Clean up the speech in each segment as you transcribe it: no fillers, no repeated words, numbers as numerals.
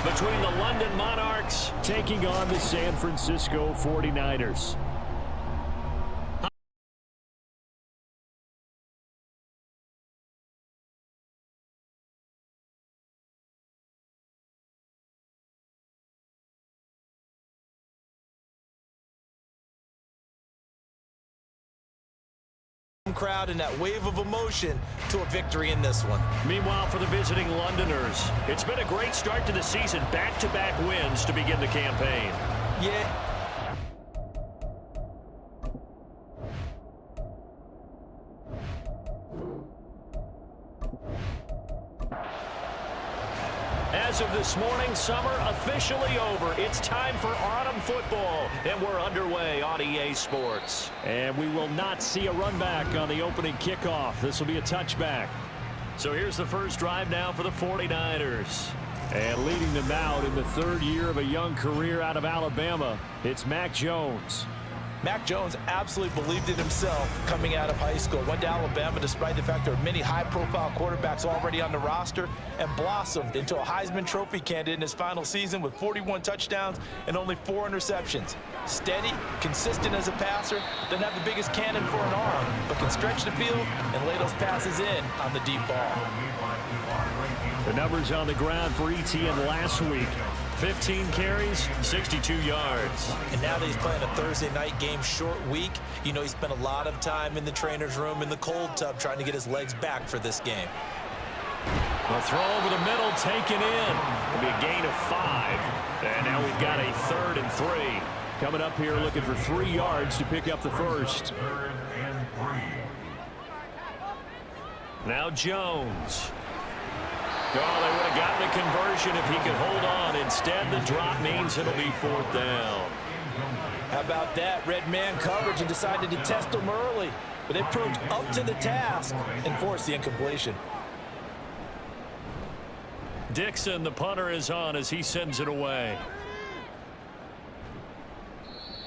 between the London Monarchs taking on the San Francisco 49ers. Crowd and that wave of emotion to a victory in this one. Meanwhile, for the visiting Londoners, it's been a great start to the season. Back-to-back wins to begin the campaign. Yeah. As of this morning, summer officially over. It's time for autumn football, and we're underway on EA Sports. And we will not see a run back on the opening kickoff. This will be a touchback. So here's the first drive now for the 49ers. And leading them out in the third year of a young career out of Alabama, it's Mac Jones. Mac Jones absolutely believed in himself coming out of high school. Went to Alabama despite the fact there were many high-profile quarterbacks already on the roster and blossomed into a Heisman Trophy candidate in his final season with 41 touchdowns and only 4 interceptions. Steady, consistent as a passer, doesn't have the biggest cannon for an arm, but can stretch the field and lay those passes in on the deep ball. The numbers on the ground for ETN last week. 15 carries, 62 yards. And now that he's playing a Thursday night game, short week, you know he spent a lot of time in the trainer's room in the cold tub trying to get his legs back for this game. A throw over the middle, taken in. It'll be a gain of 5. And now we've got a 3rd and 3. Coming up here looking for 3 yards to pick up the first. Now Jones. Oh, they would have gotten a conversion if he could hold on. Instead, the drop means it'll be 4th down. How about that? Red man coverage and decided to test him early. But they proved up to the task and forced the incompletion. Dixon, the punter, is on as he sends it away.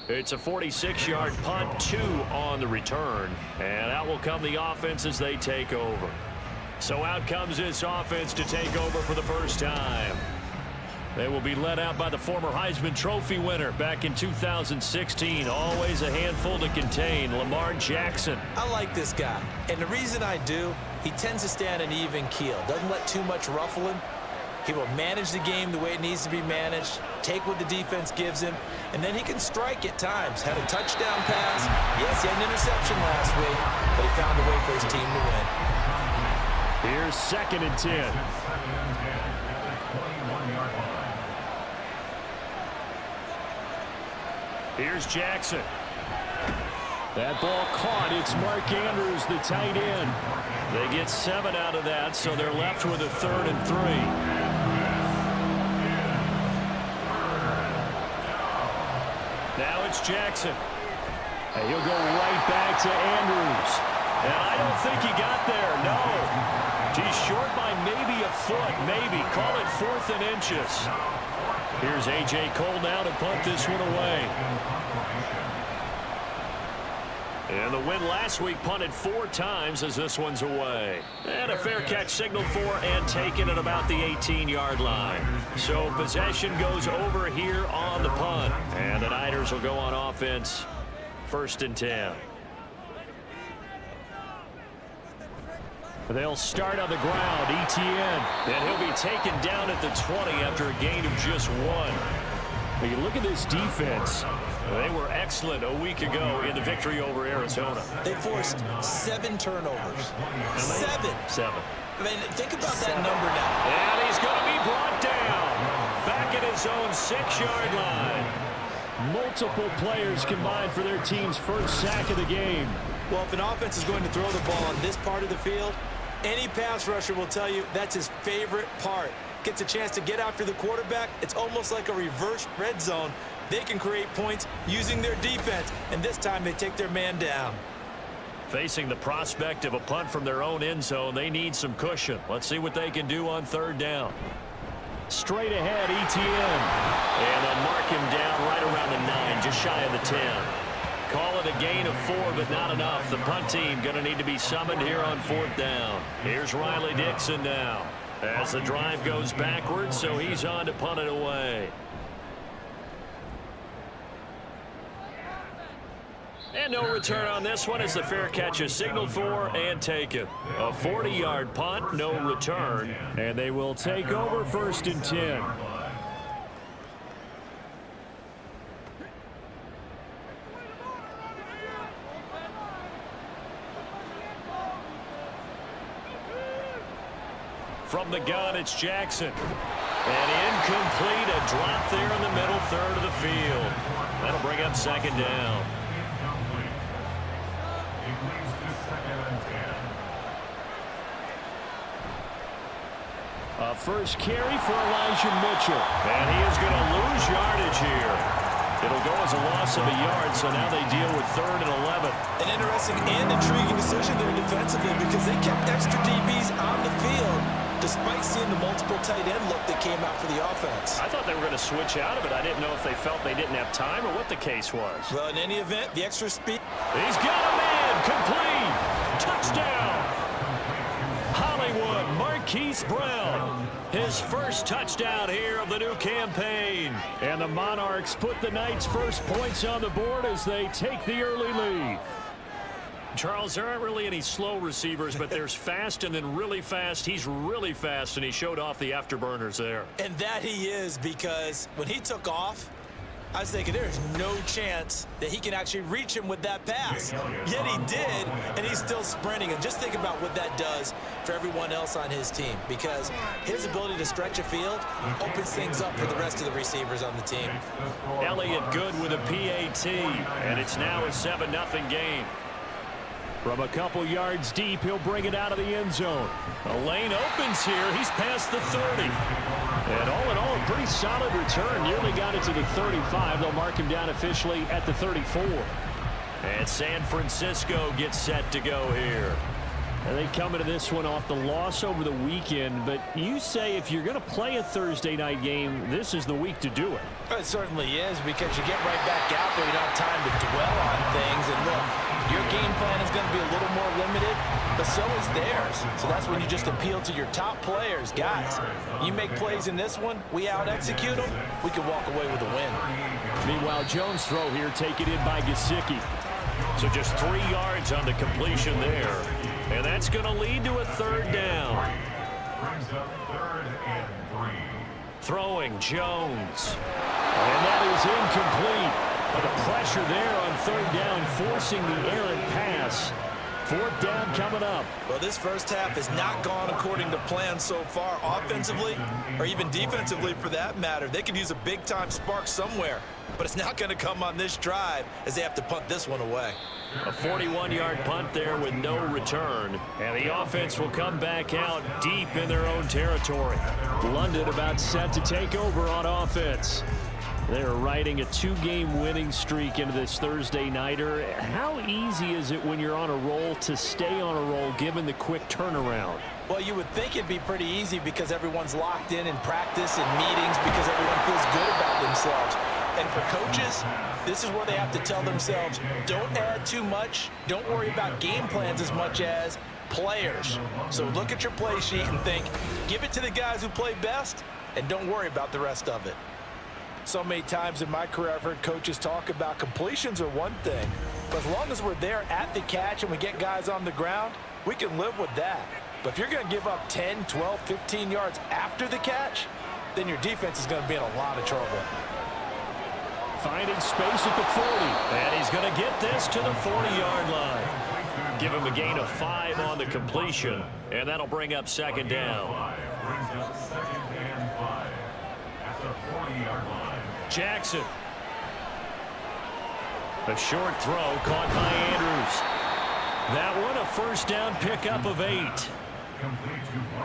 It's a 46-yard punt, 2 on the return. And out will come the offense as they take over. So out comes this offense to take over for the first time. They will be led out by the former Heisman Trophy winner back in 2016. Always a handful to contain, Lamar Jackson. I like this guy, and the reason I do, he tends to stay on an even keel. Doesn't let too much ruffle him. He will manage the game the way it needs to be managed, take what the defense gives him, and then he can strike at times. Had a touchdown pass. Yes, he had an interception last week, but he found a way for his team to win. Here's 2nd and 10. Here's Jackson. That ball caught. It's Mark Andrews, the tight end. They get 7 out of that, so they're left with a 3rd and 3. Now it's Jackson. And he'll go right back to Andrews. And I don't think he got there, no. He's short by maybe a foot, maybe. Call it 4th and inches. Here's A.J. Cole now to punt this one away. And the win last week punted 4 times as this one's away. And a fair catch signaled for and taken at about the 18-yard line. So possession goes over here on the punt. And the Niners will go on offense. 1st and 10. They'll start on the ground, ETN. And he'll be taken down at the 20 after a gain of just 1. When you look at this defense, they were excellent a week ago in the victory over Arizona. They forced 7 turnovers. 7. I mean, think about that number now. And he's going to be brought down. Back at his own 6-yard line. Multiple players combined for their team's first sack of the game. Well, if an offense is going to throw the ball on this part of the field, any pass rusher will tell you that's his favorite part. Gets a chance to get after the quarterback. It's almost like a reverse red zone. They can create points using their defense, and this time they take their man down. Facing the prospect of a punt from their own end zone, they need some cushion. Let's see what they can do on 3rd down. Straight ahead, ETN. And they'll mark him down right around the 9, just shy of the 10. Call it a gain of 4, but not enough. The punt team going to need to be summoned here on 4th down. Here's Riley Dixon now. as the drive goes backwards, so he's on to punt it away. And no return on this one as the fair catch is signaled for and taken. A 40-yard punt, no return, and they will take over 1st and 10. From the gun, it's Jackson. And incomplete, a drop there in the middle third of the field. That'll bring up 2nd down. First carry for Elijah Mitchell. And he is going to lose yardage here. It'll go as a loss of a yard, so now they deal with 3rd and 11. An interesting and intriguing decision there defensively because they kept extra DBs on the field despite seeing the multiple tight end look that came out for the offense. I thought they were going to switch out of it. I didn't know if they felt they didn't have time or what the case was. Well, in any event, the extra speed. He's got a man. Complete. Touchdown. Hollywood Marquise Brown. His first touchdown here of the new campaign. And the Monarchs put the Knights' first points on the board as they take the early lead. Charles, there aren't really any slow receivers, but there's fast and then really fast. He's really fast, and he showed off the afterburners there. And that he is, because when he took off, I was thinking there's no chance that he can actually reach him with that pass. Yet he did, and he's still sprinting. And just think about what that does for everyone else on his team, because his ability to stretch a field opens things up for the rest of the receivers on the team. Elliott good with a PAT, and it's now a 7-0 game. From a couple yards deep, he'll bring it out of the end zone. A lane opens here. He's past the 30. And all in all, a pretty solid return. Nearly got it to the 35. They'll mark him down officially at the 34. And San Francisco gets set to go here. And they come into this one off the loss over the weekend. But you say if you're going to play a Thursday night game, this is the week to do it. It certainly is, because you get right back out there. You don't have time to dwell on things. And look, your game plan is going to be a little more limited, but so is theirs. So that's when you just appeal to your top players. Guys, you make plays in this one, we out-execute them, we can walk away with a win. Meanwhile, Jones' throw here taken in by Gesicki. So just 3 yards on the completion there. And that's going to lead to a 3rd down. Throwing Jones. And that is incomplete. But the pressure there on 3rd down, forcing the errant pass. 4th down coming up. Well, this first half has not gone according to plan so far, offensively or even defensively for that matter. They could use a big-time spark somewhere, but it's not going to come on this drive as they have to punt this one away. A 41-yard punt there with no return. And the offense will come back out deep in their own territory. London about set to take over on offense. They're riding a 2-game winning streak into this Thursday nighter. How easy is it when you're on a roll to stay on a roll given the quick turnaround? Well, you would think it'd be pretty easy because everyone's locked in practice and meetings because everyone feels good about themselves. And for coaches, this is where they have to tell themselves, don't add too much. Don't worry about game plans as much as players. So look at your play sheet and think, give it to the guys who play best and don't worry about the rest of it. So many times in my career, I've heard coaches talk about completions are one thing, but as long as we're there at the catch and we get guys on the ground, we can live with that. But if you're going to give up 10, 12, 15 yards after the catch, then your defense is going to be in a lot of trouble. Finding space at the 40, and he's going to get this to the 40-yard line. Give him a gain of 5 on the completion, and that'll bring up 2nd down. Jackson. A short throw caught by Andrews. That one a 1st down pickup of 8.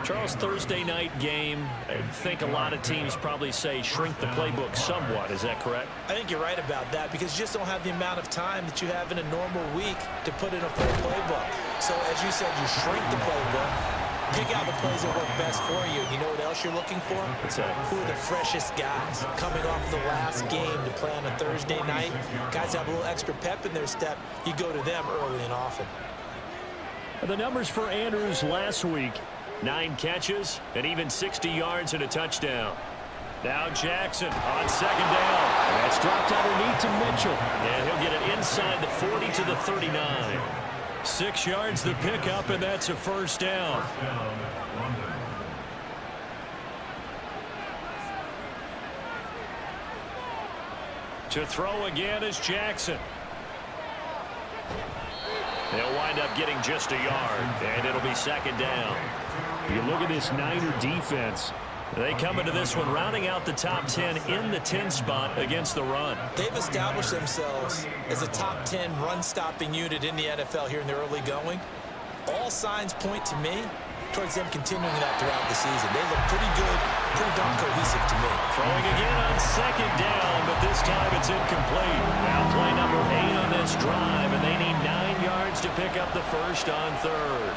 Charles, Thursday night game, I think a lot of teams probably say shrink the playbook somewhat. Is that correct? I think you're right about that because you just don't have the amount of time that you have in a normal week to put in a full playbook. So as you said, you shrink the playbook. Pick out the plays that work best for you. You know what else you're looking for? What's that? Who are the freshest guys coming off the last game to play on a Thursday night? Guys have a little extra pep in their step. You go to them early and often. The numbers for Andrews last week. 9 catches and even 60 yards and a touchdown. Now Jackson on second down. And that's dropped underneath to Mitchell. And he'll get it inside the 40 to the 39. 6 yards the pickup, and that's a first down. To throw again is Jackson. They'll wind up getting just a yard, and it'll be second down. You look at this Niner defense. They come into this one rounding out the top 10 in the 10 spot against the run. They've established themselves as a top 10 run-stopping unit in the NFL here in the early going. All signs point to me towards them continuing that throughout the season. They look pretty good, pretty darn cohesive to me. Throwing again on second down, but this time it's incomplete. Now play number 8 on this drive, and they need 9 yards to pick up the first on third.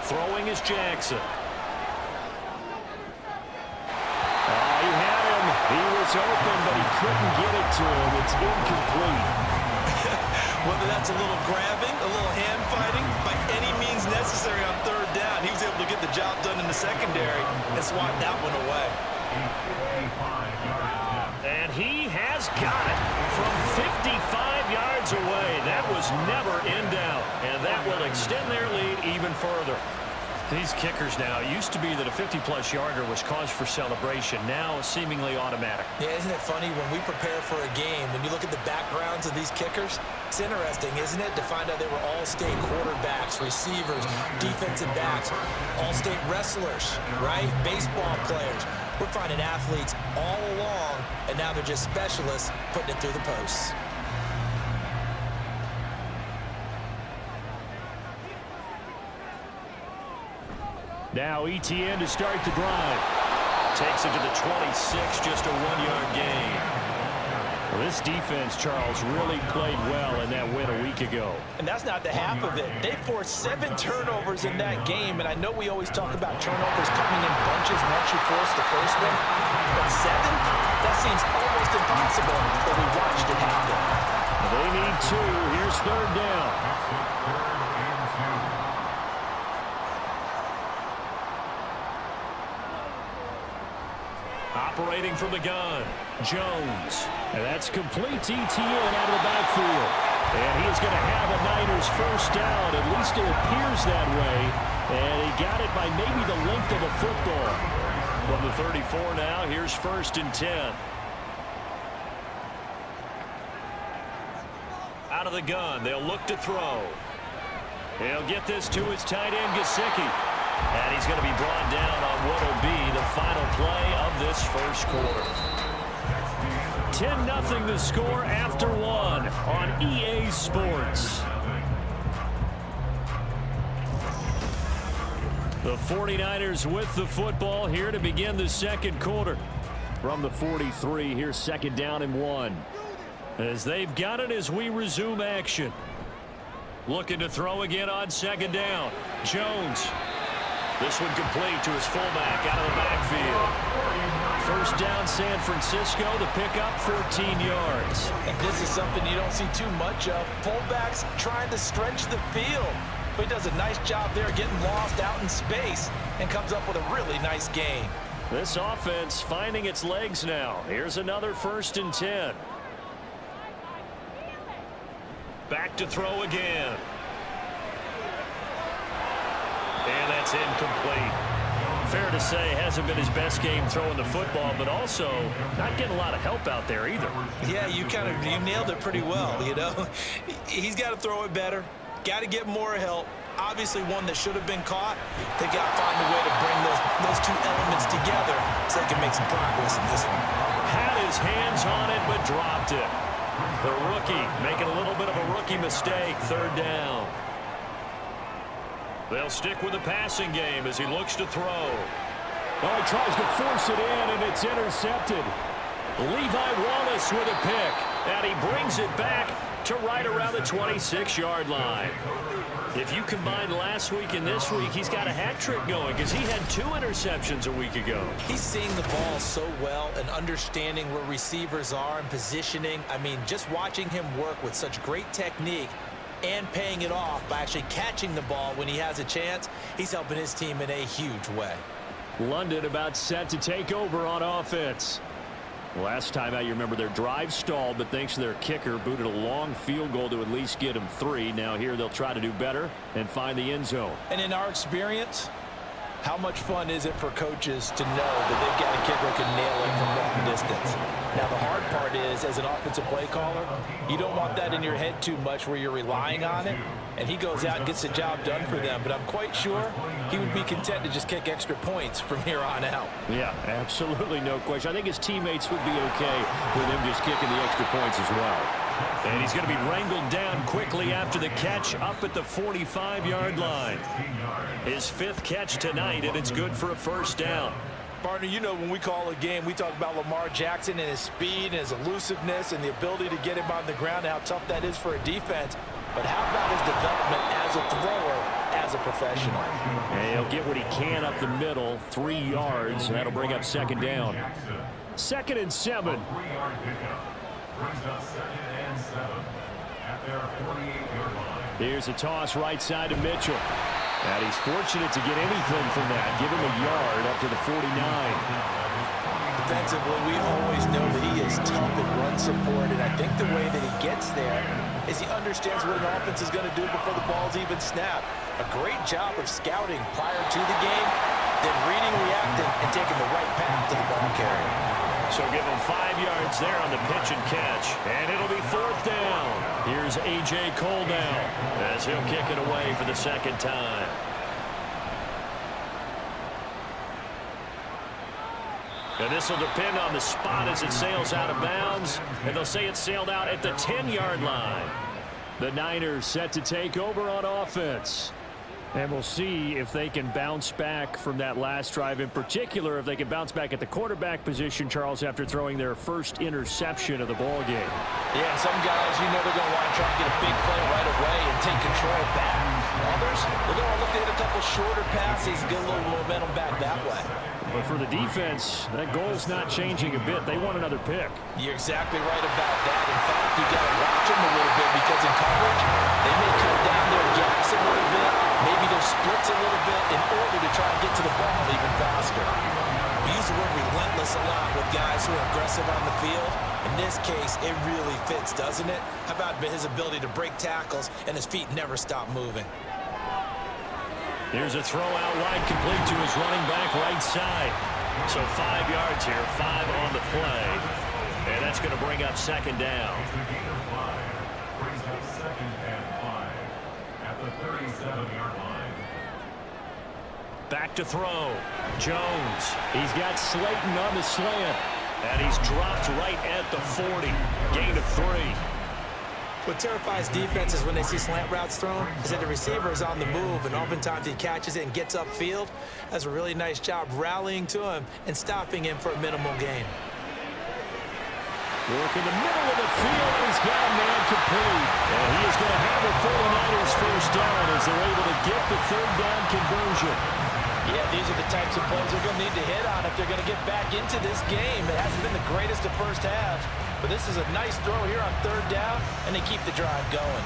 Throwing is Jackson. He had him. He was open, but he couldn't get it to him. It's incomplete. Whether that's a little grabbing, a little hand fighting, by any means necessary on third down, he was able to get the job done in the secondary and swat that one away. And he has got it from 55 yards away. That was never in doubt, and that will extend their lead even further. These kickers now, it used to be that a 50-plus yarder was cause for celebration. Now seemingly automatic. Yeah, isn't it funny when we prepare for a game, when you look at the backgrounds of these kickers, it's interesting, isn't it, to find out they were all-state quarterbacks, receivers, defensive backs, all-state wrestlers, right? Baseball players. We're finding athletes all along, and now they're just specialists putting it through the posts. Now ETN to start the drive. Takes it to the 26, just a 1-yard gain. Well, this defense, Charles, really played well in that win a week ago. And that's not the half of it. They forced 7 turnovers in that game, and I know we always talk about turnovers coming in bunches once you force the first one. But 7? That seems almost impossible, but we watched it happen. They need 2. Here's third down. Operating from the gun, Jones. And that's complete to ETN out of the backfield. And he is going to have a Niners first down. At least it appears that way. And he got it by maybe the length of a football. From the 34 now, here's first and 10. Out of the gun, they'll look to throw. He'll get this to his tight end, Gesicki. And he's going to be brought down on what will be the final play of this first quarter. 10-0 the score after 1 on EA Sports. The 49ers with the football here to begin the second quarter. From the 43, here's second down and 1. As they've got it as we resume action. Looking to throw again on second down. Jones. This one complete to his fullback out of the backfield. First down San Francisco, the pickup 14 yards. And this is something you don't see too much of. Fullbacks trying to stretch the field. But he does a nice job there getting lost out in space and comes up with a really nice gain. This offense finding its legs now. Here's another first and 10. Back to throw again. And that's incomplete. Fair to say, hasn't been his best game throwing the football, but also not getting a lot of help out there either. Yeah, you nailed it pretty well, you know. He's got to throw it better. Got to get more help. Obviously one that should have been caught. They got to find a way to bring those two elements together so they can make some progress in this one. Had his hands on it, but dropped it. The rookie making a little bit of a rookie mistake, third down. They'll stick with the passing game as he looks to throw. Oh, he tries to force it in, and it's intercepted. Levi Wallace with a pick, and he brings it back to right around the 26-yard line. If you combine last week and this week, he's got a hat trick going because he had 2 interceptions a week ago. He's seeing the ball so well and understanding where receivers are and positioning. I mean, just watching him work with such great technique, and paying it off by actually catching the ball when he has a chance. He's helping his team in a huge way. London about set to take over on offense. Last time out, you remember their drive stalled, but thanks to their kicker, booted a long field goal to at least get them 3. Now here they'll try to do better and find the end zone. And in our experience, how much fun is it for coaches to know that they've got a kicker who can nail it from long distance? Now, the hard part is, as an offensive play caller, you don't want that in your head too much where you're relying on it, and he goes out and gets the job done for them. But I'm quite sure he would be content to just kick extra points from here on out. Yeah, absolutely no question. I think his teammates would be okay with him just kicking the extra points as well. And he's going to be wrangled down quickly after the catch up at the 45-yard line. His 5th catch tonight, and it's good for a first down. Partner, you know when we call a game, we talk about Lamar Jackson and his speed and his elusiveness and the ability to get him on the ground and how tough that is for a defense. But how about his development as a thrower, as a professional? And he'll get what he can up the middle, 3 yards. That'll bring up second down. 2nd and 7. Here's a toss right side to Mitchell. And he's fortunate to get anything from that. Give him a yard up to the 49. Defensively, we always know that he is tough in run support, and I think the way that he gets there is he understands what an offense is going to do before the ball's even snapped. A great job of scouting prior to the game, then reading, reacting, and taking the right path to the ball carrier. So give him 5 yards there on the pitch and catch, and it'll be 4th down. Here's A.J. Cole now as he'll kick it away for the 2nd time. And this will depend on the spot as it sails out of bounds, and they'll say it sailed out at the 10-yard line. The Niners set to take over on offense. And we'll see if they can bounce back from that last drive. In particular, if they can bounce back at the quarterback position, Charles, after throwing their first interception of the ball game. Yeah, and some guys, you know, they're going to want to try to get a big play right away and take control back. Others, they're going to look to hit a couple shorter passes, get a little momentum back that way. But for the defense, that goal's not changing a bit. They want another pick. You're exactly right about that. In fact, you got to watch them a little bit because in coverage, they may cut down their gaps a little bit, maybe their splits a little bit in order to try and get to the ball even faster. We use the word relentless a lot with guys who are aggressive on the field. In this case, it really fits, doesn't it? How about his ability to break tackles and his feet never stop moving? Here's a throw out wide, complete to his running back right side. So 5 yards here, 5 on the play. And that's going to bring up second down. Brings up 2nd and 5 at the 37-yard line. Back to throw. Jones. He's got Slayton on the slant. And he's dropped right at the 40. Gain of 3. What terrifies defenses when they see slant routes thrown is that the receiver is on the move, and oftentimes he catches it and gets upfield. Does a really nice job rallying to him and stopping him for a minimal gain. Work in the middle of the field, and he's got a man complete. And he is going to have a 49ers first down as they're able to get the 3rd down conversion. Yeah, these are the types of plays they're going to need to hit on if they're going to get back into this game. It hasn't been the greatest of first halves, but this is a nice throw here on 3rd down, and they keep the drive going.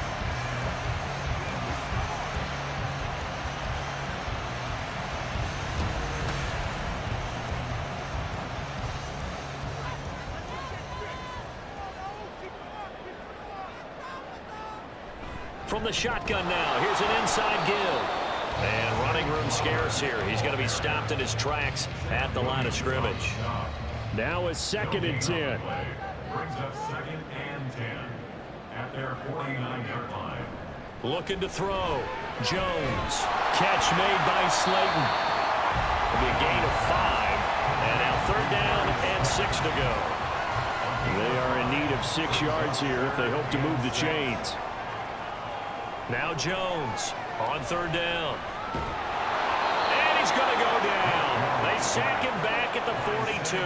From the shotgun now, here's an inside give. And running room scarce here. He's going to be stopped in his tracks at the line of scrimmage. Now a 2nd and 10. Brings up 2nd and 10 at their 49-yard line. Looking to throw. Jones. Catch made by Slayton. It'll be a gain of 5. And now 3rd down and 6 to go. They are in need of 6 yards here if they hope to move the chains. Now Jones on 3rd down. And he's going to go down. They sack him back at the 42.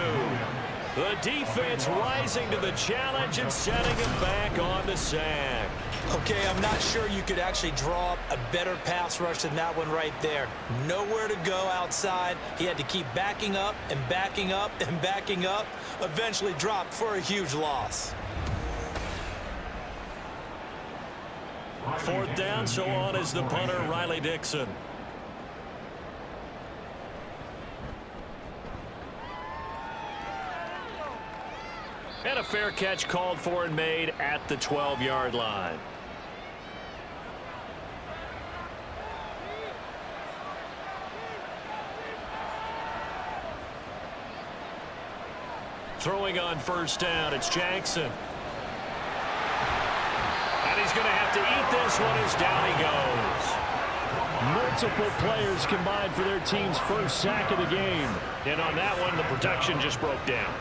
The defense rising to the challenge and setting him back on the sack. Okay, I'm not sure you could actually draw up a better pass rush than that one right there. Nowhere to go outside. He had to keep backing up and backing up and backing up. Eventually dropped for a huge loss. Fourth down, so on is the punter, Riley Dixon. And a fair catch called for and made at the 12-yard line. Throwing on first down, it's Jackson. And he's going to have to eat this one as down he goes. Multiple players combined for their team's first sack of the game. And on that one, the protection just broke down.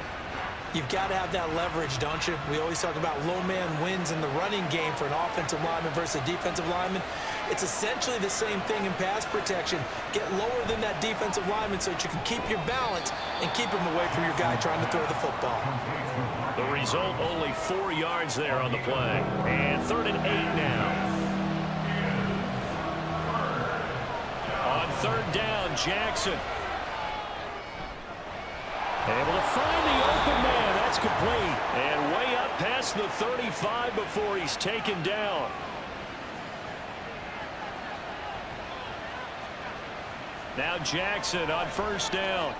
You've got to have that leverage, don't you? We always talk about low man wins in the running game for an offensive lineman versus a defensive lineman. It's essentially the same thing in pass protection. Get lower than that defensive lineman so that you can keep your balance and keep him away from your guy trying to throw the football. The result, only 4 yards there on the play. And 3rd and 8 now. On 3rd down, Jackson. Able to find the open man. That's complete. And way up past the 35 before he's taken down. Now Jackson on first down.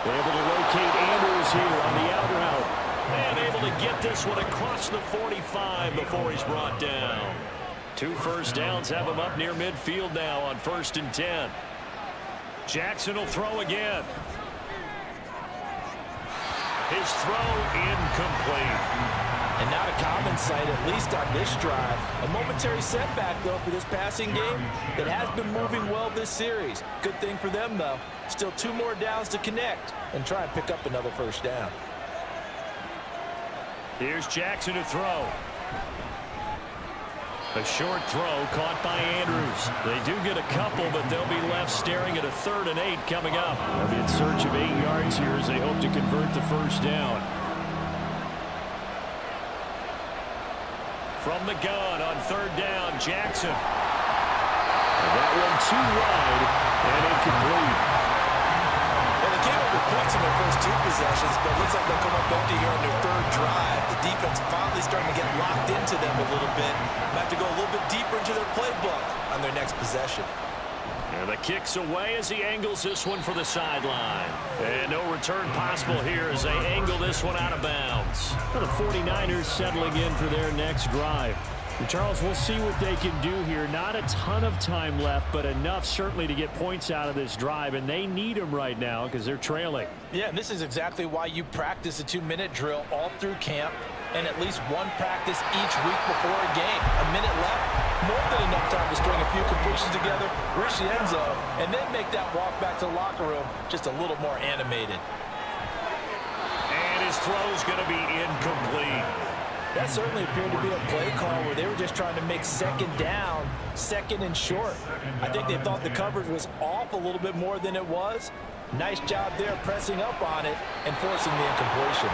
Able to locate Andrews here on the out route. And able to get this one across the 45 before he's brought down. 2 first downs have him up near midfield now on 1st and 10. Jackson will throw again. His throw incomplete. And not a common sight, at least on this drive. A momentary setback, though, for this passing game that has been moving well this series. Good thing for them, though. Still 2 more downs to connect and try and pick up another first down. Here's Jackson to throw. A short throw caught by Andrews. They do get a couple, but they'll be left staring at a 3rd and 8 coming up. They'll be in search of 8 yards here as they hope to convert the first down. From the gun on 3rd down, Jackson. And that one too wide and incomplete. Well, they came up with points in their first 2 possessions, but it looks like they'll come up empty here on their 3rd drive. The defense finally starting to get locked into them a little bit. Might have to go a little bit deeper into their playbook on their next possession. And the kick's away as he angles this one for the sideline. And no return possible here as they angle this one out of bounds. Well, the 49ers settling in for their next drive. And Charles, we'll see what they can do here. Not a ton of time left, but enough certainly to get points out of this drive. And they need them right now because they're trailing. Yeah, and this is exactly why you practice a 2-minute drill all through camp and at least 1 practice each week before a game. A minute left, more than enough time to string a few completions together, reach the end zone, and then make that walk back to the locker room just a little more animated. And his throw's going to be incomplete. That certainly appeared to be a play call where they were just trying to make 2nd down, 2nd and short. I think they thought the coverage was off a little bit more than it was. Nice job there pressing up on it and forcing the incompletion.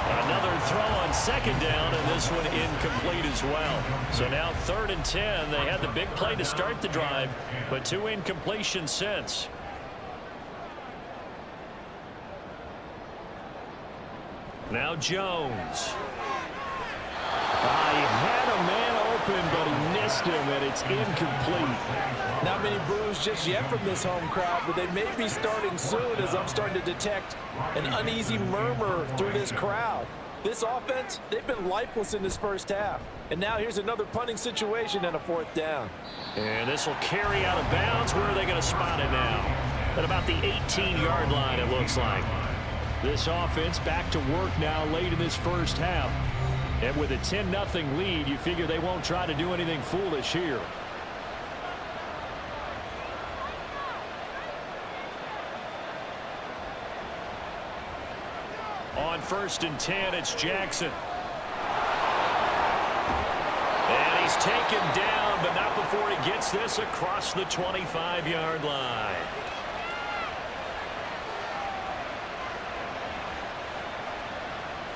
Another throw on 2nd down, and this one incomplete as well. So now 3rd and 10. They had the big play to start the drive, but 2 incompletions since. Now Jones. He had a man open, but he missed him, and it's incomplete. Not many boos just yet from this home crowd, but they may be starting soon as I'm starting to detect an uneasy murmur through this crowd. This offense, they've been lifeless in this first half. And now here's another punting situation and a 4th down. And this will carry out of bounds. Where are they going to spot it now? At about the 18-yard line, it looks like. This offense back to work now late in this first half. And with a 10-0 lead, you figure they won't try to do anything foolish here. On 1st and 10, it's Jackson. And he's taken down, but not before he gets this across the 25-yard line.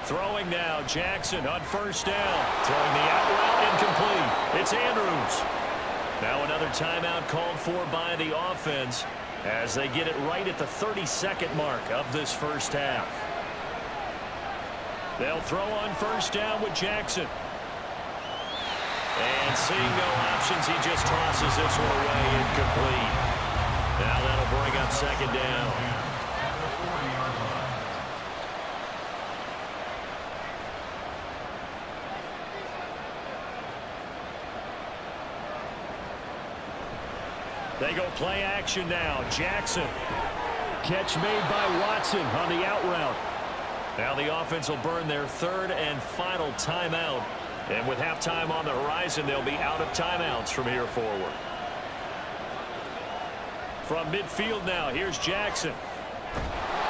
Throwing now, Jackson on 1st down. Throwing the out route, incomplete. It's Andrews. Now another timeout called for by the offense as they get it right at the 32nd mark of this first half. They'll throw on 1st down with Jackson. And seeing no options, he just tosses this one away, incomplete. Now that'll bring up second down. They go play action now. Jackson. Catch made by Watson on the out route. Now the offense will burn their third and final timeout. And with halftime on the horizon, they'll be out of timeouts from here forward. From midfield now, here's Jackson.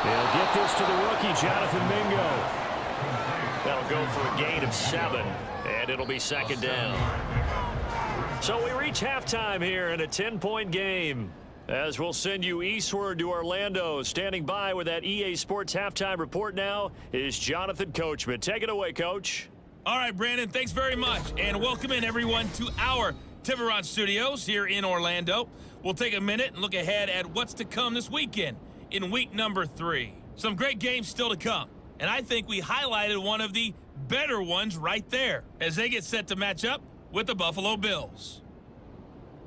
They'll get this to the rookie, Jonathan Mingo. That'll go for a gain of 7, and it'll be second down. So we reach halftime here in a 10-point game. As we'll send you eastward to Orlando. Standing by with that EA Sports halftime report now is Jonathan Coachman. Take it away, Coach. All right, Brandon, thanks very much. And welcome in, everyone, to our Tiburon Studios here in Orlando. We'll take a minute and look ahead at what's to come this weekend in week number 3. Some great games still to come. And I think we highlighted one of the better ones right there as they get set to match up with the Buffalo Bills.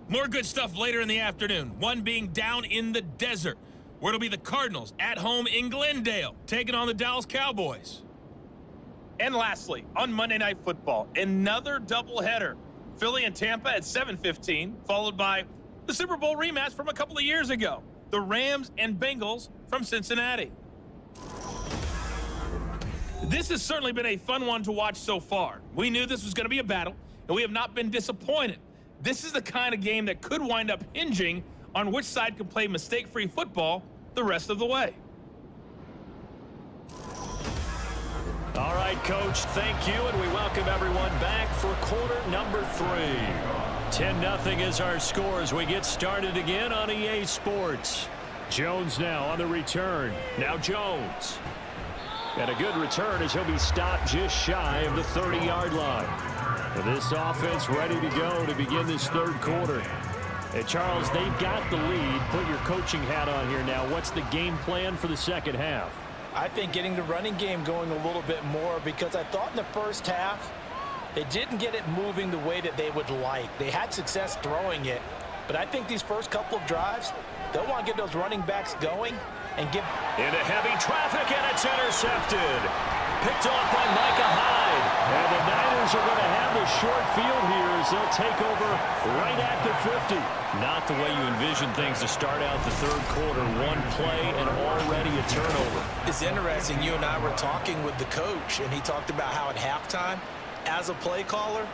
More good stuff later in the afternoon, one being down in the desert, where it'll be the Cardinals at home in Glendale, taking on the Dallas Cowboys. And lastly, on Monday Night Football, another doubleheader. Philly and Tampa at 7:15, followed by the Super Bowl rematch from a couple of years ago, the Rams and Bengals from Cincinnati. This has certainly been a fun one to watch so far. We knew this was going to be a battle, and we have not been disappointed. This is the kind of game that could wind up hinging on which side can play mistake-free football the rest of the way. All right, Coach, thank you, and we welcome everyone back for quarter number 3. 10-0 is our score as we get started again on EA Sports. Jones now on the return. Now Jones. And a good return as he'll be stopped just shy of the 30-yard line. And this offense ready to go to begin this third quarter. Hey, Charles, they've got the lead. Put your coaching hat on here now. What's the game plan for the second half? I think getting the running game going a little bit more, because I thought in the first half they didn't get it moving the way that they would like. They had success throwing it, but I think these first couple of drives, they'll want to get those running backs going and get into heavy traffic, and it's intercepted. Picked off by Micah Hyde. And the Niners are going to have the short field here as they'll take over right at the 50. Not the way you envision things to start out the third quarter. One play and already a turnover. It's interesting. You and I were talking with the coach, and he talked about how at halftime, as a play caller,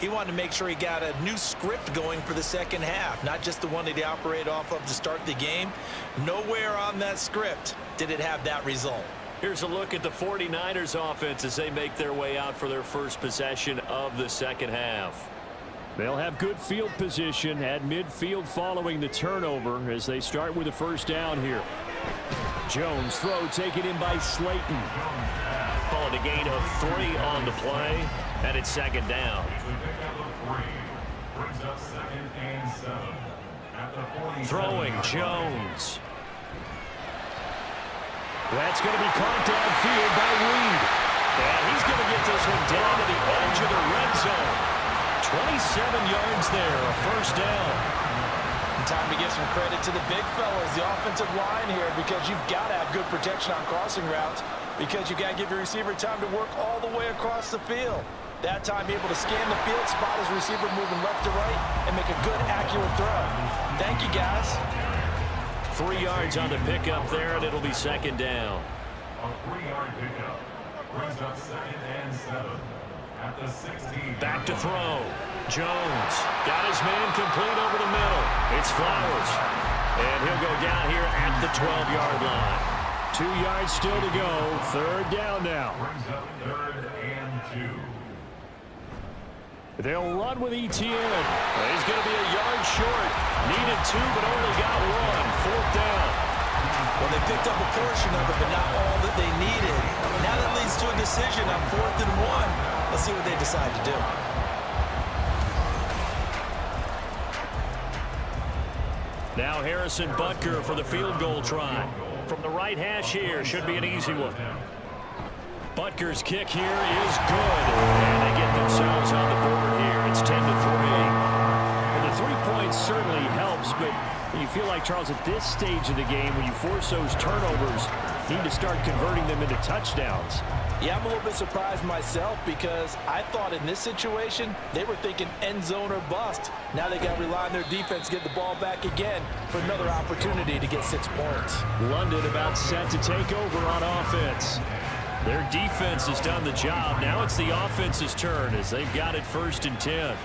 he wanted to make sure he got a new script going for the second half, not just the one that he operated off of to start the game. Nowhere on that script did it have that result. Here's a look at the 49ers offense as they make their way out for their first possession of the second half. They'll have good field position at midfield following the turnover as they start with a first down here. Jones throw taken in by Slayton. Calling a gain of 3 on the play, and it's second down. Throwing Jones. That's going to be caught downfield by Reed. And he's going to get this one down to the edge of the red zone. 27 yards there, a first down. Time to give some credit to the big fellas, the offensive line here, because you've got to have good protection on crossing routes, because you've got to give your receiver time to work all the way across the field. That time able to scan the field, spot his receiver moving left to right, and make a good, accurate throw. Thank you, guys. 3 yards on the pickup there, and it'll be second down. A 3-yard pickup brings up second and 7 at the 16. Back to throw. Jones got his man complete over the middle. It's Flowers. And he'll go down here at the 12-yard line. 2 yards still to go. Third down now. Brings up third and 2. They'll run with ETN. He's going to be a yard short. Needed 2, but only got 1. Fourth down. Well, they picked up a portion of it, but not all that they needed. Now that leads to a decision on 4th and 1. Let's see what they decide to do. Now Harrison Butker for the field goal try. From the right hash here, should be an easy one. Butker's kick here is good. And they get themselves on the board here. It's 10-3. And the 3 points certainly helps, but you feel like, Charles, at this stage of the game, when you force those turnovers, you need to start converting them into touchdowns. Yeah, I'm a little bit surprised myself because I thought in this situation they were thinking end zone or bust. Now they got to rely on their defense to get the ball back again for another opportunity to get 6 points. London about set to take over on offense. Their defense has done the job. Now it's the offense's turn as they've got it 1st and 10.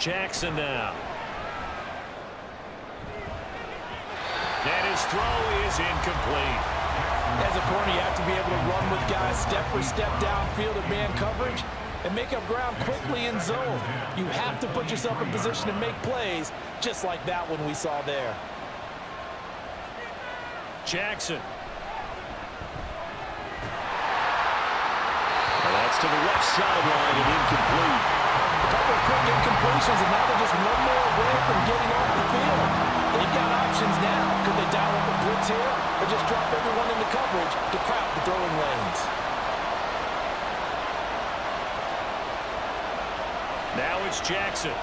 Jackson now. And his throw is incomplete. As a corner, you have to be able to run with guys step for step downfield of man coverage and make up ground quickly in zone. You have to put yourself in position to make plays just like that one we saw there. Jackson. Well, that's to the left sideline and incomplete. A couple of quick incompletions, and now they're just one more away from getting off the field. They've got options now. Could they dial up a blitz here or just drop everyone into coverage to crowd the throwing lanes? Now it's Jackson.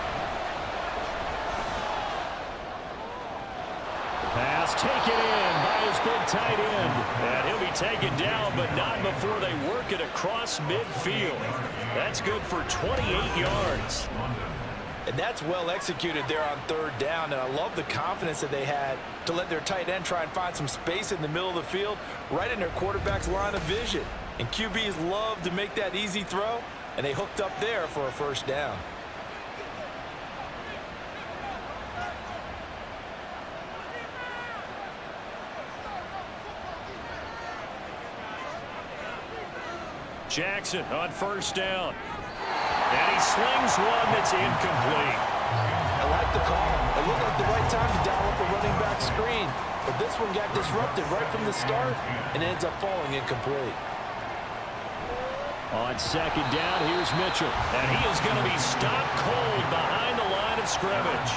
Pass taken in by his big tight end. And he'll be taken down, but not before they work it across midfield. That's good for 28 yards. And that's well executed there on 3rd down. And I love the confidence that they had to let their tight end try and find some space in the middle of the field, right in their quarterback's line of vision. And QBs love to make that easy throw, and they hooked up there for a 1st down. Jackson on 1st down. And he slings one that's incomplete. I like the call. It looked like the right time to dial up a running back screen. But this one got disrupted right from the start and ends up falling incomplete. On 2nd down, here's Mitchell. And he is going to be stopped cold behind the line of scrimmage.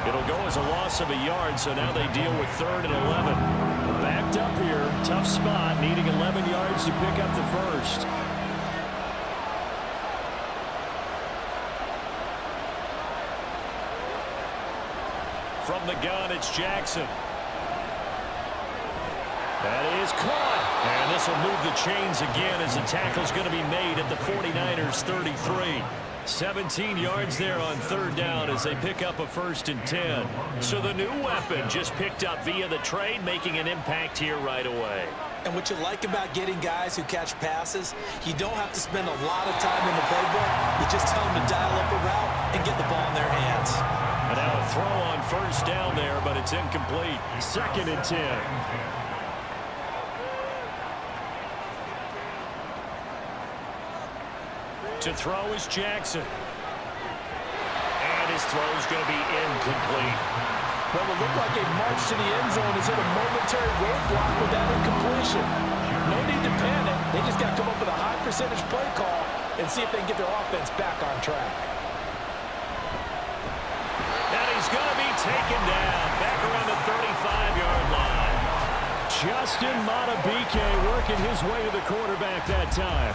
It'll go as a loss of a yard, so now they deal with 3rd and 11. Backed up here, tough spot, needing 11 yards to pick up the 1st. From the gun, it's Jackson. That is caught. And this will move the chains again as the tackle's going to be made at the 49ers 33. 17 yards there on 3rd down as they pick up a 1st and 10. So the new weapon just picked up via the trade, making an impact here right away. And what you like about getting guys who catch passes, you don't have to spend a lot of time in the playbook. You just tell them to dial up a route and get the ball in their hands. And now a throw on 1st down there, but it's incomplete. 2nd and 10. To throw is Jackson. And his throw is going to be incomplete. Well, it looked like a march to the end zone has hit a momentary roadblock with that incompletion. No need to panic. They just got to come up with a high percentage play call and see if they can get their offense back on track. And he's going to be taken down back around the 35-yard line. Justin Matabike working his way to the quarterback that time.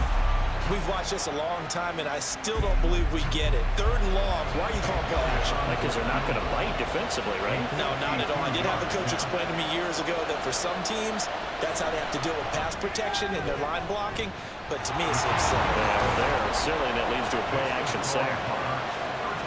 We've watched this a long time, and I still don't believe we get it. 3rd and long. Why are you calling play action? Because they're not going to bite defensively, right? No, not at all. I did have a coach explain to me years ago that for some teams, that's how they have to deal with pass protection and their line blocking. But to me, it seems silly. Yeah, well, there it's silly, and it leads to a play-action sack.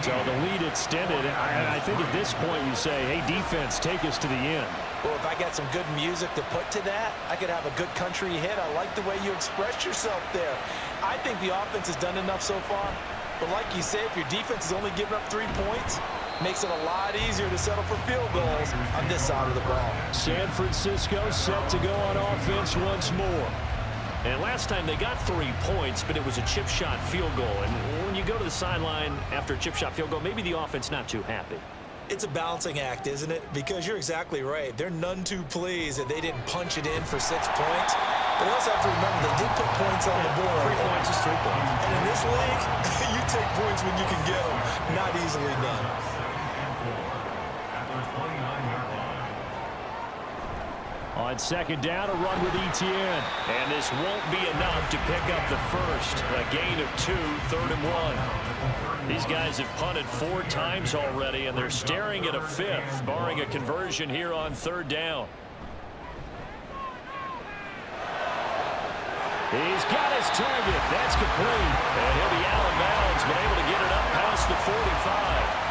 So the lead extended. I think at this point you say, hey, defense, take us to the end. Well, if I got some good music to put to that, I could have a good country hit. I like the way you express yourself there. I think the offense has done enough so far. But like you say, if your defense is only giving up 3 points, makes it a lot easier to settle for field goals on this side of the ball. San Francisco set to go on offense once more. And last time they got 3 points, but it was a chip shot field goal. And when you go to the sideline after a chip shot field goal, maybe the offense not too happy. It's a balancing act, isn't it? Because you're exactly right. They're none too pleased that they didn't punch it in for 6 points. But you also have to remember they did put points on the board. 3 points is 3 points. And in this league, you take points when you can get them. Not easily done. On second down, a run with Etienne. And this won't be enough to pick up the first. A gain of 2, 3rd and 1. These guys have punted 4 times already, and they're staring at a 5th, barring a conversion here on 3rd down. He's got his target. That's complete. And he'll be out of bounds, but able to get it up past the 45.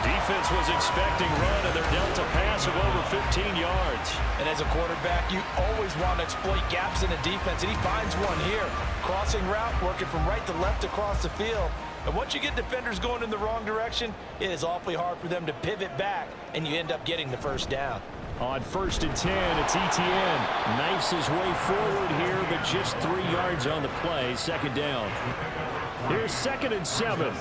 Defense was expecting run, and they're dealt a pass of over 15 yards. And as a quarterback, you always want to exploit gaps in the defense, and he finds one here. Crossing route, working from right to left across the field. And once you get defenders going in the wrong direction, it is awfully hard for them to pivot back, and you end up getting the first down. On 1st and 10, it's Etienne. Knifes his way forward here, but just 3 yards on the play. 2nd down. Here's 2nd and 7.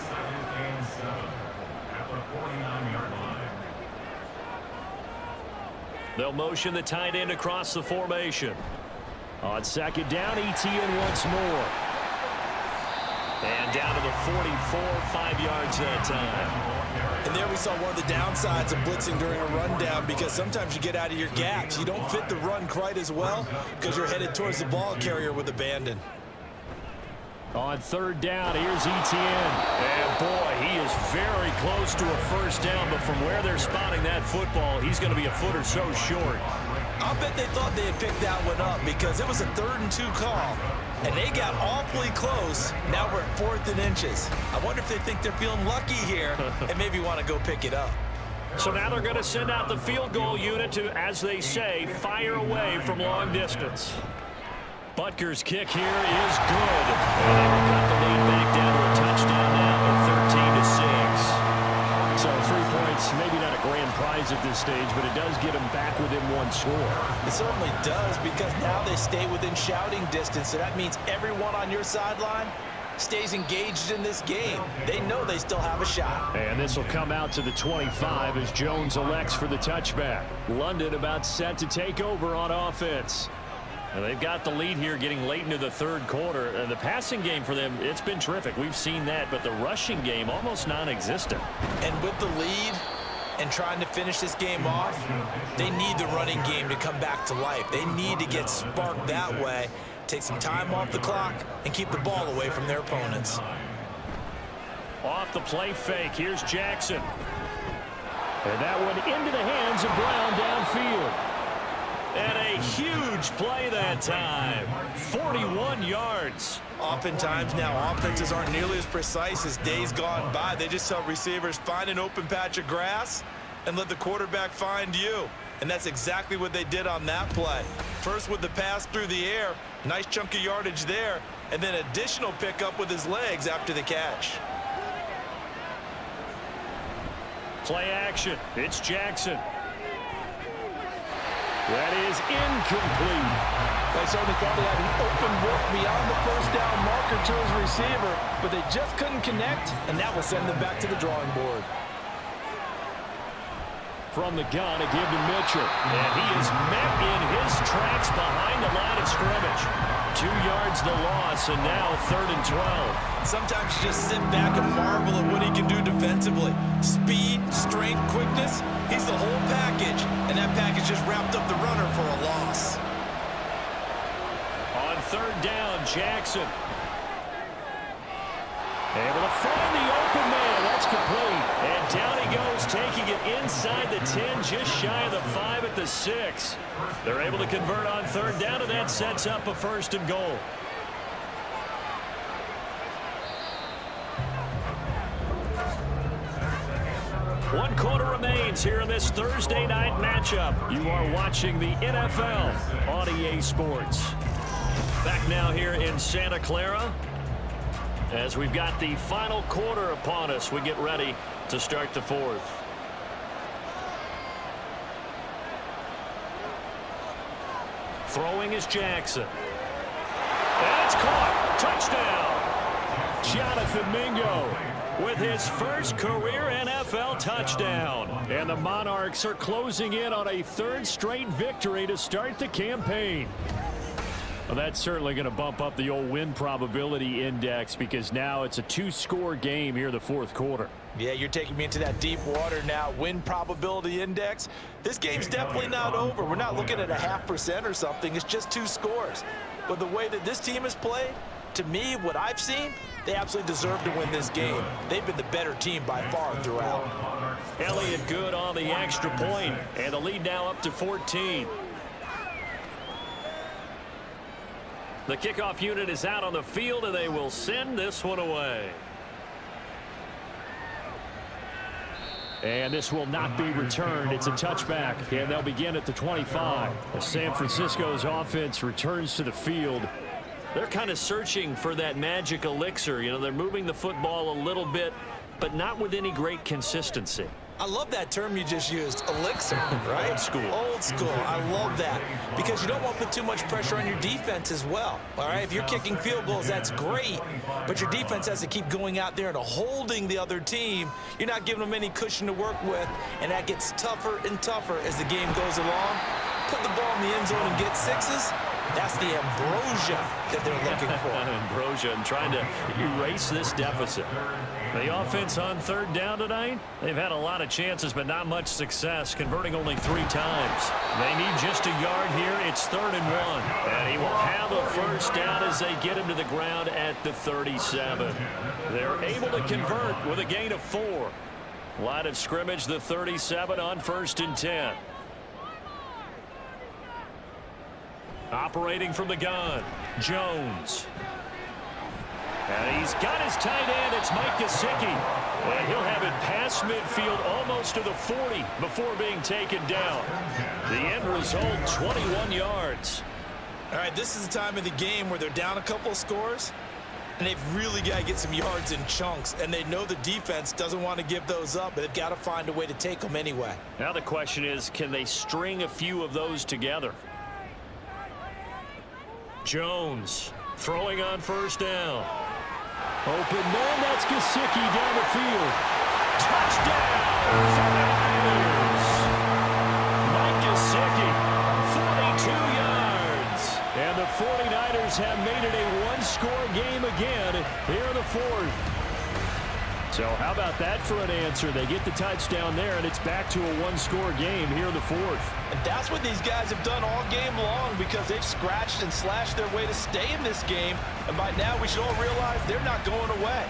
They'll motion the tight end across the formation. On 2nd down, Etienne once more. And down to the 44, 5 yards that time. And there we saw one of the downsides of blitzing during a rundown, because sometimes you get out of your gaps. You don't fit the run quite as well because you're headed towards the ball carrier with abandon. On 3rd down, here's Etienne. And boy, he is very close to a first down, but from where they're spotting that football, he's going to be a foot or so short. I'll bet they thought they had picked that one up because it was a 3rd and 2 call, and they got awfully close. Now we're at 4th and inches. I wonder if they think they're feeling lucky here and maybe want to go pick it up. So now they're going to send out the field goal unit to, as they say, fire away from long distance. Butker's kick here is good. And they will cut the lead back down to a touchdown now at 13-6. So 3 points, maybe not a grand prize at this stage, but it does get them back within 1 score. It certainly does, because now they stay within shouting distance, so that means everyone on your sideline stays engaged in this game. They know they still have a shot. And this will come out to the 25 as Jones elects for the touchback. London about set to take over on offense. And they've got the lead here getting late into the 3rd quarter. And the passing game for them, it's been terrific. We've seen that, but the rushing game almost non-existent. And with the lead and trying to finish this game off, they need the running game to come back to life. They need to get sparked that way, take some time off the clock, and keep the ball away from their opponents. Off the play fake, here's Jackson. And that one into the hands of Brown downfield. And a huge play that time. 41 yards. Oftentimes now offenses aren't nearly as precise as days gone by. They just tell receivers, find an open patch of grass and let the quarterback find you. And that's exactly what they did on that play. First with the pass through the air, nice chunk of yardage there, and then additional pickup with his legs after the catch. Play action. It's Jackson. That is incomplete. They certainly thought they had an open look beyond the first down marker to his receiver, but they just couldn't connect, and that will send them back to the drawing board. From the gun, a give to Mitchell. And he is met in his tracks behind the line of scrimmage. 2 yards the loss, and now 3rd and 12. Sometimes you just sit back and marvel at what he can do defensively. Speed, strength, quickness, he's the whole package, and that package just wrapped up the runner for a loss. On 3rd down, Jackson. Able to find the open man. That's complete. And down he goes, taking it inside the 10, just shy of the 5 at the 6. They're able to convert on 3rd down, and that sets up a 1st and goal. One quarter remains here in this Thursday night matchup. You are watching the NFL on EA Sports. Back now here in Santa Clara, as we've got the final quarter upon us, we get ready to start the 4th. Throwing is Jackson. And it's caught. Touchdown. Jonathan Mingo with his first career NFL touchdown. And the Monarchs are closing in on a 3rd straight victory to start the campaign. Well, that's certainly going to bump up the old win probability index because now it's a 2-score game here in the fourth quarter. Yeah, you're taking me into that deep water now. Win probability index. This game's definitely not over. We're not looking at a 0.5% or something. It's just 2 scores. But the way that this team has played, to me, what I've seen, they absolutely deserve to win this game. They've been the better team by far throughout. Elliott good on the extra point, and the lead now up to 14. The kickoff unit is out on the field, and they will send this one away. And this will not be returned. It's a touchback, and they'll begin at the 25. As San Francisco's offense returns to the field, they're kind of searching for that magic elixir. You know, they're moving the football a little bit, but not with any great consistency. I love that term you just used, elixir, right? Old school. Old school. I love that because you don't want to put too much pressure on your defense as well, all right? If you're kicking field goals, that's great, but your defense has to keep going out there and holding the other team. You're not giving them any cushion to work with, and that gets tougher and tougher as the game goes along. Put the ball in the end zone and get 6s. That's the ambrosia that they're looking for. Ambrosia and trying to erase this deficit. The offense on third down tonight, they've had a lot of chances, but not much success, converting only 3 times. They need just a yard here. It's 3rd and 1. And he will have a first down as they get him to the ground at the 37. They're able to convert with a gain of 4. Line of scrimmage, the 37 on 1st and 10. Operating from the gun, Jones. And he's got his tight end. It's Mike Gesicki. And he'll have it past midfield almost to the 40 before being taken down. The end result, 21 yards. All right, this is the time of the game where they're down a couple of scores, and they've really got to get some yards in chunks, and they know the defense doesn't want to give those up, but they've got to find a way to take them anyway. Now the question is, can they string a few of those together? Jones throwing on 1st down. Open man, that's Gesicki down the field. Touchdown! 49ers! Mike Gesicki, 42 yards. And the 49ers have made it a 1-score game again here in the 4th. So how about that for an answer? They get the touchdown there, and it's back to a 1-score game here in the 4th. And that's what these guys have done all game long because they've scratched and slashed their way to stay in this game. And by now, we should all realize they're not going away.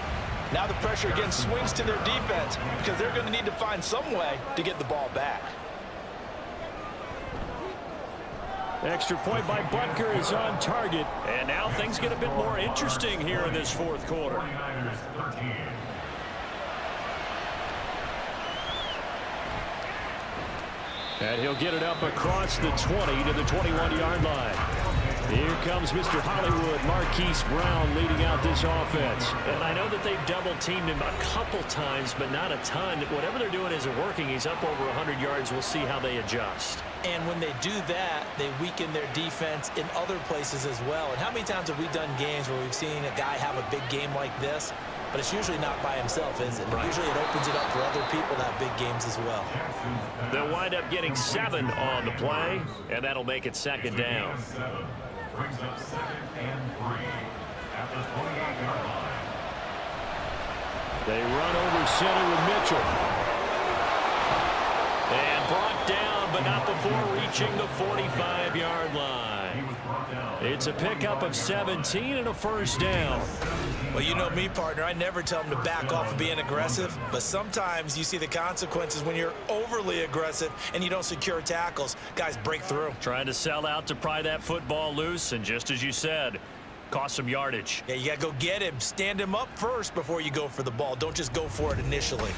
Now the pressure again swings to their defense because they're going to need to find some way to get the ball back. Extra point by Butker is on target. And now things get a bit more interesting here in this 4th quarter. 49ers 13. And he'll get it up across the 20 to the 21-yard line. Here comes Mr. Hollywood, Marquise Brown, leading out this offense. And I know that they've double-teamed him a couple times, but not a ton. Whatever they're doing isn't working. He's up over 100 yards. We'll see how they adjust. And when they do that, they weaken their defense in other places as well. And how many times have we done games where we've seen a guy have a big game like this? But it's usually not by himself, is it? Right. Usually it opens it up for other people to have big games as well. They'll wind up getting 7 on the play, and that'll make it 2nd down. Brings up 2nd and 3 at the 28-yard line. They run over center with Mitchell. And brought down, but not before reaching the 45-yard line. It's a pickup of 17 and a first down. Well, you know me, partner. I never tell them to back off of being aggressive, but sometimes you see the consequences when you're overly aggressive and you don't secure tackles. Guys break through. Trying to sell out to pry that football loose, and just as you said, cost some yardage. Yeah, you got to go get him. Stand him up first before you go for the ball. Don't just go for it initially.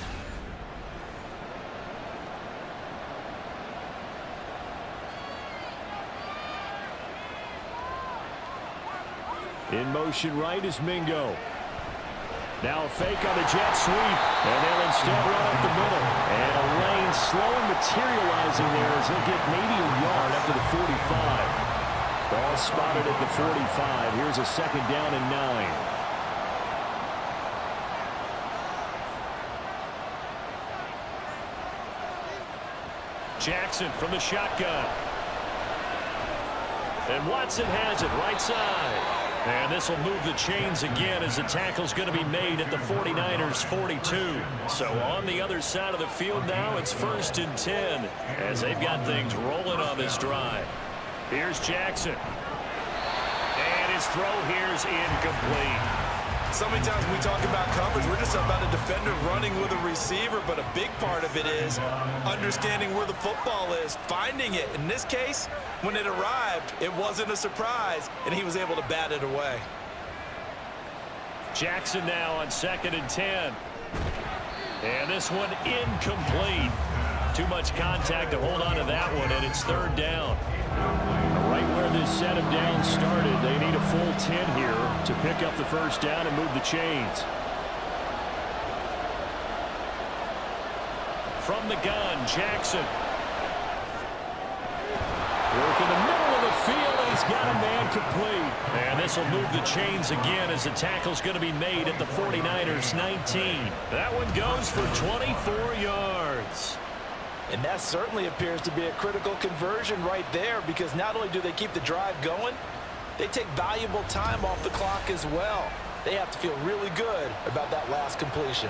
In motion right is Mingo. Now a fake on the jet sweep, and they'll instead run up the middle. And a lane slowly materializing there as he'll get maybe a yard up to the 45. Ball spotted at the 45. Here's a 2nd down and 9. Jackson from the shotgun. And Watson has it right side. And this will move the chains again as the tackle's going to be made at the 49ers 42. So on the other side of the field now, it's 1st and 10 as they've got things rolling on this drive. Here's Jackson. And his throw here's incomplete. So many times when we talk about coverage, we're just about a defender running with a receiver, but a big part of it is understanding where the football is, finding it. In this case, when it arrived, it wasn't a surprise, and he was able to bat it away. Jackson now on 2nd and 10. And this one incomplete. Too much contact to hold on to that one, and it's 3rd down. Right where this set him down started, they need a full 10 here to pick up the 1st down and move the chains. From the gun, Jackson. Work in the middle of the field, and he's got a man complete. And this will move the chains again as the tackle's going to be made at the 49ers 19. That one goes for 24 yards. And that certainly appears to be a critical conversion right there, because not only do they keep the drive going, they take valuable time off the clock as well. They have to feel really good about that last completion.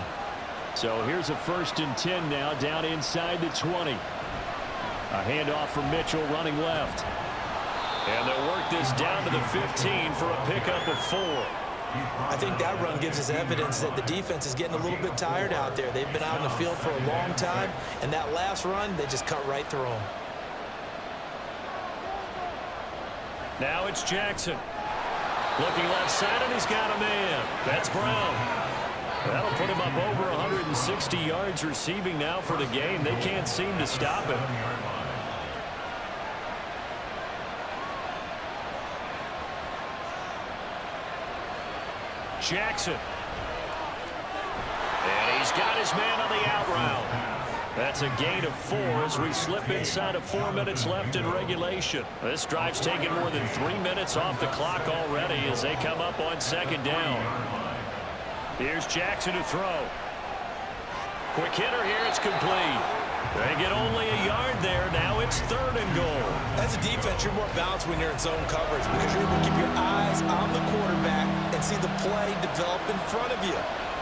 So here's a 1st and 10 now down inside the 20. A handoff from Mitchell running left. And they'll work this down to the 15 for a pickup of 4. I think that run gives us evidence that the defense is getting a little bit tired out there. They've been out in the field for a long time, and that last run, they just cut right through them. Now it's Jackson. Looking left side, and he's got a man. That's Brown. That'll put him up over 160 yards receiving now for the game. They can't seem to stop him. Jackson. And he's got his man on the out route. That's a gain of 4 as we slip inside of 4 minutes left in regulation. This drive's taken more than 3 minutes off the clock already as they come up on 2nd down. Here's Jackson to throw. Quick hitter here, it's complete. They get only a yard there. Now it's 3rd and goal. As a defense, you're more balanced when you're in zone coverage because you're able to keep your eyes on the quarterback and see the play develop in front of you.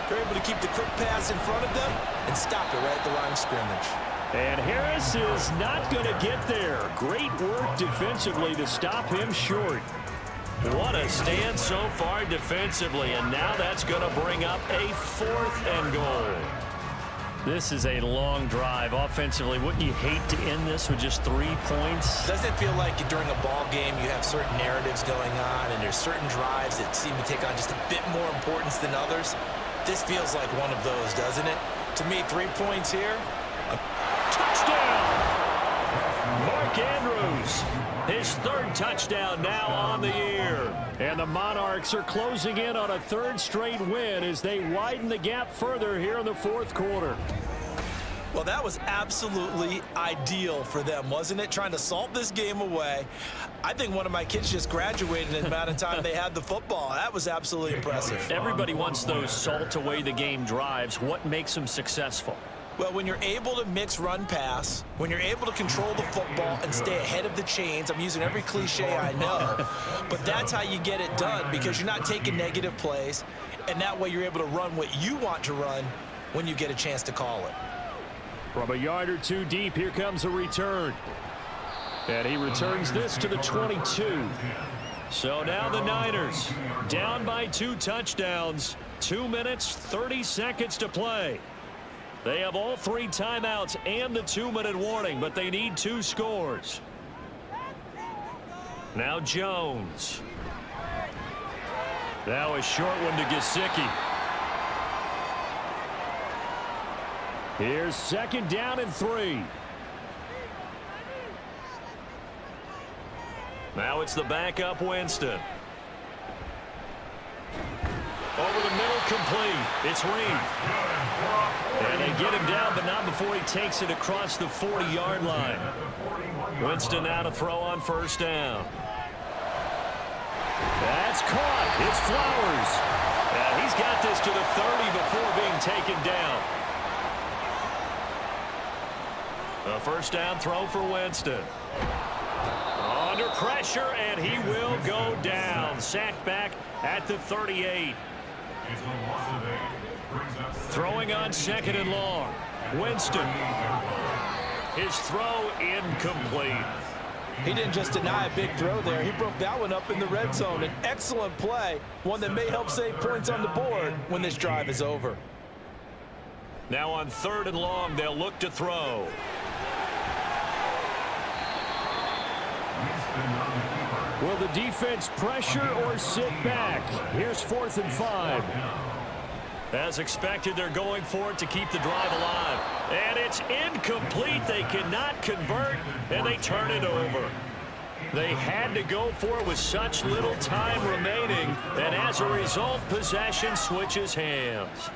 You're able to keep the quick pass in front of them and stop it right at the line of scrimmage. And Harris is not going to get there. Great work defensively to stop him short. What a stand so far defensively, and now that's going to bring up a 4th and goal. This is a long drive offensively. Wouldn't you hate to end this with just 3 points? Doesn't it feel like during a ball game you have certain narratives going on and there's certain drives that seem to take on just a bit more importance than others? This feels like one of those, doesn't it? To me, 3 points here. Touchdown! Mark Andrews. His 3rd touchdown now on the year. And the Monarchs are closing in on a 3rd straight win as they widen the gap further here in the 4th quarter. Well, that was absolutely ideal for them, wasn't it? Trying to salt this game away. I think one of my kids just graduated in the amount of time they had the football. That was absolutely impressive. Everybody wants those salt away the game drives. What makes them successful? Well, when you're able to mix run pass, when you're able to control the football and stay ahead of the chains, I'm using every cliche I know, but that's how you get it done because you're not taking negative plays, and that way you're able to run what you want to run when you get a chance to call it. From a yard or 2 deep, here comes a return. And he returns this to the 22. So now the Niners down by 2 touchdowns, 2 minutes, 30 seconds to play. They have all 3 timeouts and the 2-minute warning, but they need 2 scores. Now Jones. Now a short one to Gesicki. Here's 2nd down and 3. Now it's the backup Winston. Over the middle, complete. It's Reed. And they get him down, but not before he takes it across the 40-yard line. Winston now to throw on 1st down. That's caught. It's Flowers. And he's got this to the 30 before being taken down. A 1st down throw for Winston. On Under pressure, and he will go down. Sacked back at the 38. It's a loss of 8. Brings up Throwing on 2nd and long. Winston. His throw incomplete. He didn't just deny a big throw there. He broke that one up in the red zone. An excellent play, one that may help save points on the board when this drive is over. Now on 3rd and long, they'll look to throw. Will the defense pressure or sit back? Here's 4th and 5. As expected, they're going for it to keep the drive alive. And it's incomplete. They cannot convert, and they turn it over. They had to go for it with such little time remaining, and as a result, possession switches hands.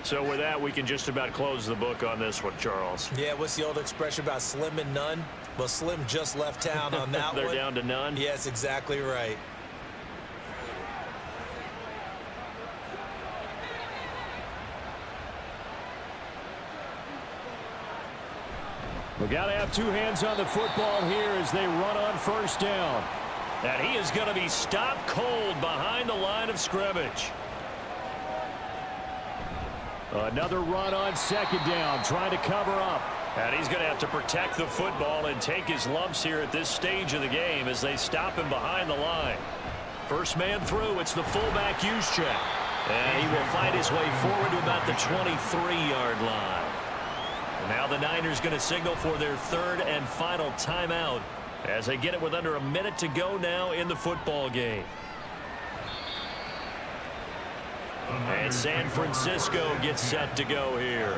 So with that, we can just about close the book on this one, Charles. Yeah, what's the old expression about slim and none? Well, Slim just left town on that one. They're down to none? Yes, exactly right. We got to have two hands on the football here as they run on 1st down. And he is going to be stopped cold behind the line of scrimmage. Another run on 2nd down, trying to cover up. And he's going to have to protect the football and take his lumps here at this stage of the game as they stop him behind the line. First man through, it's the fullback use check. And he will fight his way forward to about the 23-yard line. Now the Niners going to signal for their 3rd and final timeout as they get it with under a minute to go now in the football game. And San Francisco gets set to go here.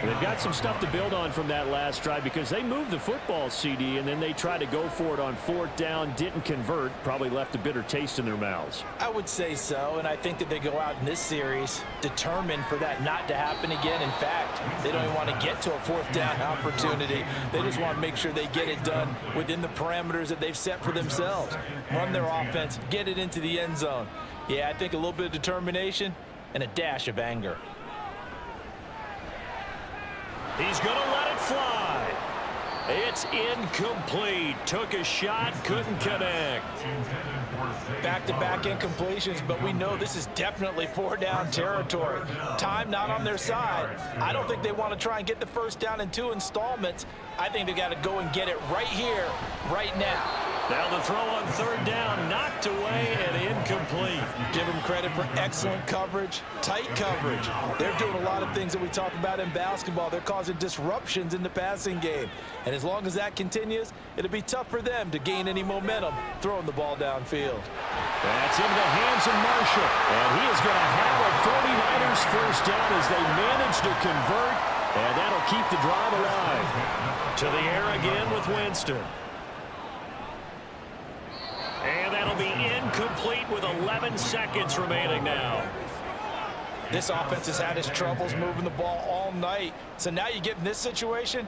They've got some stuff to build on from that last drive because they moved the football, CD, and then they tried to go for it on 4th down, didn't convert, probably left a bitter taste in their mouths. I would say so, and I think that they go out in this series determined for that not to happen again. In fact, they don't even want to get to a 4th down opportunity. They just want to make sure they get it done within the parameters that they've set for themselves. Run their offense, get it into the end zone. Yeah, I think a little bit of determination and a dash of anger. He's going to let it fly. It's incomplete. Took a shot, couldn't connect. Back-to-back incompletions, but we know this is definitely 4-down territory. Time not on their side. I don't think they want to try and get the 1st down in 2 installments. I think they got to go and get it right here, right now. Now the throw on 3rd down, knocked away and incomplete. Give them credit for excellent coverage, tight coverage. They're doing a lot of things that we talk about in basketball. They're causing disruptions in the passing game. And as long as that continues, it'll be tough for them to gain any momentum throwing the ball downfield. That's into the hands of Marshall. And he is going to have a 49ers 1st down as they manage to convert. And that'll keep the drive alive. To the air again with Winston. And that'll be incomplete with 11 seconds remaining now. This offense has had its troubles moving the ball all night. So now you get in this situation,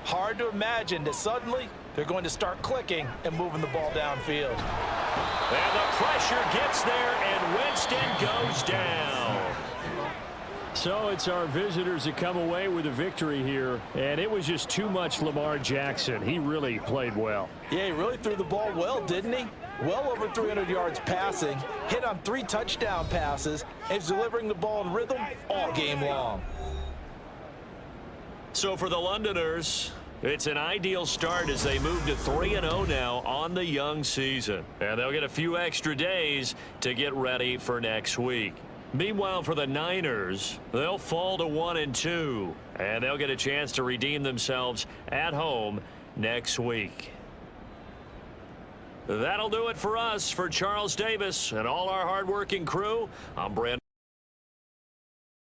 hard to imagine that suddenly they're going to start clicking and moving the ball downfield. And the pressure gets there, and Winston goes down. So it's our visitors that come away with a victory here, and it was just too much Lamar Jackson. He really played well. Yeah, he really threw the ball well, didn't he? Well over 300 yards passing, hit on 3 touchdown passes, and is delivering the ball in rhythm all game long. So for the Londoners, it's an ideal start as they move to 3-0 now on the young season. And they'll get a few extra days to get ready for next week. Meanwhile, for the Niners, they'll fall to 1-2, and they'll get a chance to redeem themselves at home next week. That'll do it for us. For Charles Davis and all our hardworking crew, I'm Brandon.